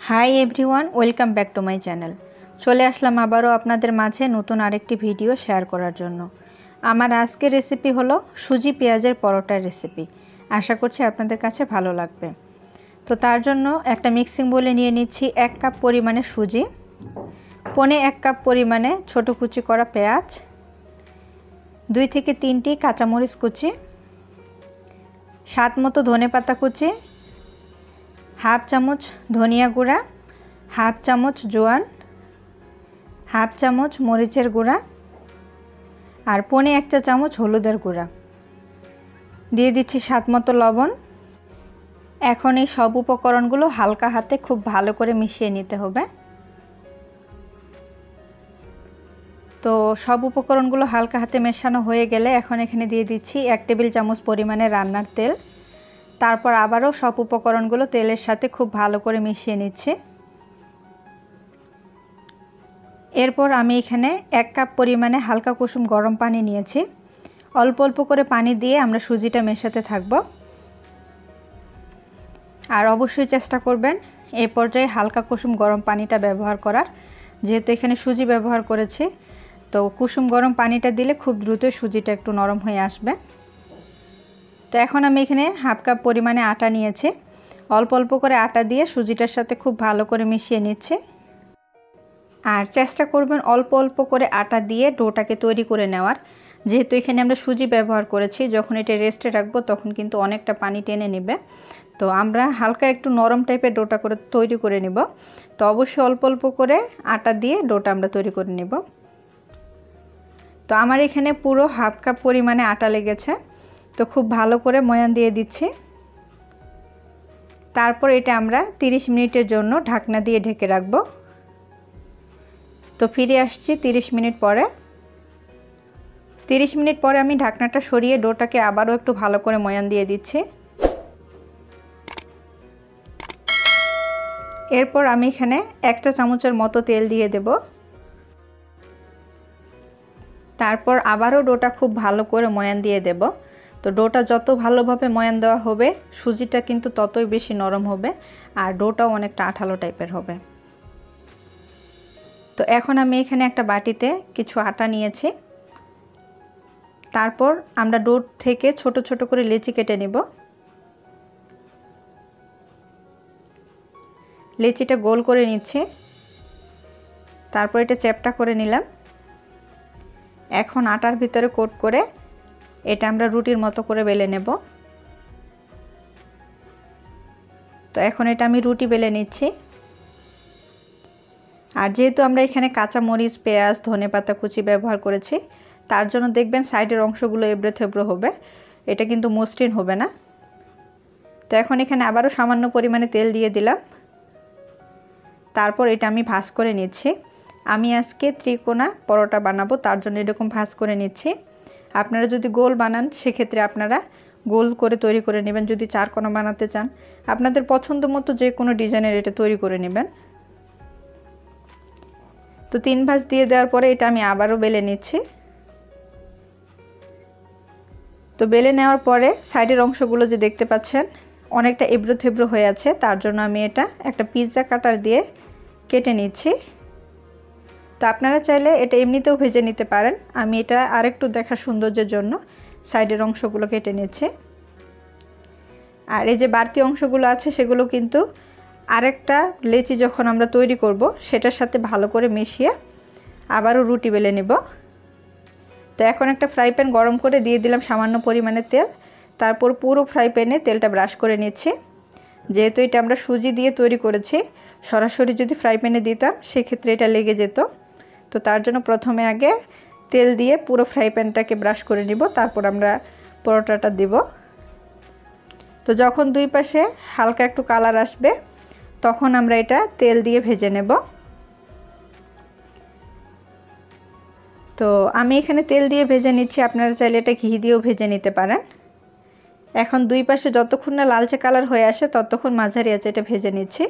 Hi everyone, welcome back to my channel. চলে আসলাম আবারও আপনাদের মাঝে নতুন আরেকটি ভিডিও শেয়ার করার জন্য। আমার আজকের রেসিপি হলো সুজি পেঁয়াজের পরোটার রেসিপি। আশা করছি আপনাদের কাছে ভালো লাগবে। তো তার জন্য একটা মিক্সিং বোলে নিয়ে নিচ্ছি 1 কাপ পরিমাণে সুজি, 1.25 কাপ পরিমাণে ছোটো কুচি করা পেঁয়াজ, 2 থেকে 3টি কাঁচামরিচ কুচি, স্বাদ মতো ধনেপাতা কুচি, হাফ চামচ ধনিয়া গুঁড়া, হাফ চামচ জোয়ান, হাফ চামচ মরিচের গুঁড়া আর 1 চা চামচ হলুদের গুঁড়া দিয়ে দিচ্ছি স্বাদ মতো লবণ। এখন এই সব উপকরণগুলো হালকা হাতে খুব ভালো করে মিশিয়ে নিতে হবে। তো সব উপকরণগুলো হালকা হাতে মেশানো হয়ে গেলে এখন এখানে দিয়ে দিচ্ছি 1 টেবিল চামচ পরিমাণে রান্নার তেল। তারপর আবারও সব উপকরণগুলো তেলের সাথে খুব ভালো করে মিশিয়ে নিচ্ছি। এরপর আমি এখানে 1 কাপ পরিমাণে হালকা কুসুম গরম পানি নিয়েছি। অল্প অল্প করে পানি দিয়ে আমরা সুজিটা মেশাতে থাকব। আর অবশ্যই চেষ্টা করবেন এই পর্যায়ে হালকা কুসুম গরম পানিটা ব্যবহার করার, যেহেতু এখানে সুজি ব্যবহার করেছি। তো কুসুম গরম পানিটা দিলে খুব দ্রুত সুজিটা একটু নরম হয়ে আসবে। তো এখন আমি এখানে হাফ কাপ পরিমাণে আটা নিয়েছি। অল্প অল্প করে আটা দিয়ে সুজিটার সাথে খুব ভালো করে মিশিয়ে নিচ্ছি। আর চেষ্টা করবেন অল্প অল্প করে আটা দিয়ে ডোটাকে তৈরি করে নেওয়ার, যেহেতু এখানে আমরা সুজি ব্যবহার করেছি। যখন এটা রেস্টে রাখবো তখন কিন্তু অনেকটা পানি টেনে নেবে। তো আমরা হালকা একটু নরম টাইপের ডোটা করে তৈরি করে নিব। তো অবশ্যই অল্প অল্প করে আটা দিয়ে ডোটা আমরা তৈরি করে নিব। তো আমার এখানে পুরো হাফ কাপ পরিমাণে আটা লেগেছে। তো খুব ভালো করে ময়ান দিয়ে দিচ্ছি। তারপর এটা আমরা 30 মিনিটের জন্য ঢাকনা দিয়ে ঢেকে রাখবো। তো ফিরে আসছি 30 মিনিট পরে। 30 মিনিট পরে আমি ঢাকনাটা সরিয়ে ডোটাকে আবারও একটু ভালো করে ময়ান দিয়ে দিচ্ছি। এরপর আমি এখানে 1 চা চামচের মতো তেল দিয়ে দেব। তারপর আবারও ডোটা খুব ভালো করে ময়ান দিয়ে দেব। তো ডোটা যত ভালোভাবে ময়ান দেওয়া হবে সুজিটা কিন্তু ততই বেশি নরম হবে আর ডোটাও অনেকটা আঠালো টাইপের হবে। তো এখন আমি এখানে একটা বাটিতে কিছু আটা নিয়েছি। তারপর আমরা ডো থেকে ছোট ছোট করে লেচি কেটে নিব। লেচিটা গোল করে নিচ্ছি। তারপর এটা চ্যাপটা করে নিলাম। এখন আটার ভিতরে কোট করে এটা আমরা রুটির মতো করে বেলে নেব। তো এখন এটা আমি রুটি বেলে নিচ্ছি। আর যেহেতু আমরা এখানে কাঁচা মরিচ, পেঁয়াজ, ধনেপাতা কুচি ব্যবহার করেছি, তার জন্য দেখবেন সাইডের অংশগুলো এবড়ো থেবড়ো হবে, এটা কিন্তু মসৃণ হবে না। তো এখন এখানে আবারও সামান্য পরিমাণে তেল দিয়ে দিলাম। তারপর এটা আমি ভাঁজ করে নিচ্ছি। আমি আজকে ত্রিকোণা পরোটা বানাবো, তার জন্য এরকম ভাঁজ করে নিচ্ছি। আপনারা যদি গোল বানান সেক্ষেত্রে আপনারা গোল করে তৈরি করে নেবেন। যদি 4 কোণা বানাতে চান আপনাদের পছন্দ মতো যে কোনো ডিজাইনের এটা তৈরি করে নেবেন। তো 3 ভাঁজ দিয়ে দেওয়ার পরে এটা আমি আবারও বেলে নিচ্ছি। তো বেলে নেওয়ার পরে সাইডের অংশগুলো যে দেখতে পাচ্ছেন অনেকটা এবড়ো থেবড়ো হয়ে আছে, তার জন্য আমি এটা একটা পিৎজা কাটার দিয়ে কেটে নিচ্ছি। তো আপনারা চাইলে এটা এমনিতেও ভেজে নিতে পারেন। আমি এটা আরেকটু দেখার সৌন্দর্যের জন্য সাইডের অংশগুলো কেটে নিচ্ছি। আর এই যে বাড়তি অংশগুলো আছে সেগুলো কিন্তু আরেকটা লেচি যখন আমরা তৈরি করব সেটার সাথে ভালো করে মিশিয়ে আবারও রুটি বেলে নেব। তো এখন একটা ফ্রাই প্যান গরম করে দিয়ে দিলাম সামান্য পরিমাণে তেল। তারপর পুরো ফ্রাই প্যানে তেলটা ব্রাশ করে নিচ্ছি। যেহেতু এটা আমরা সুজি দিয়ে তৈরি করেছি, সরাসরি যদি ফ্রাই প্যানে দিতাম সেক্ষেত্রে এটা লেগে যেত। তো তার জন্য প্রথমে আগে তেল দিয়ে পুরো ফ্রাই প্যানটাকে ব্রাশ করে নিব, তারপর আমরা পরোটাটা দিব। তো যখন দুই পাশে হালকা একটু কালার আসবে তখন আমরা এটা তেল দিয়ে ভেজে নেব। তো আমি এখানে তেল দিয়ে ভেজে নিচ্ছি, আপনারা চাইলে এটা ঘি দিয়েও ভেজে নিতে পারেন। এখন দুই পাশে যতক্ষণ না লালচে কালার হয়ে আসে ততক্ষণ মাঝারি আঁচে এটা ভেজে নিচ্ছি।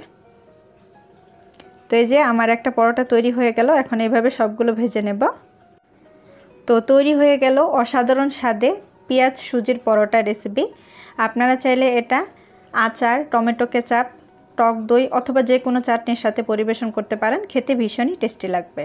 তো এই যে আমার একটা পরোটা তৈরি হয়ে গেল। এখন এইভাবে সবগুলো ভেজে নেব। তো তৈরি হয়ে গেল অসাধারণ স্বাদে পেঁয়াজ সুজির পরোটা রেসিপি। আপনারা চাইলে এটা আচার, টমেটো কেচাপ টক দই অথবা যে কোনো চাটনির সাথে পরিবেশন করতে পারেন, খেতে ভীষণই টেস্টি লাগবে।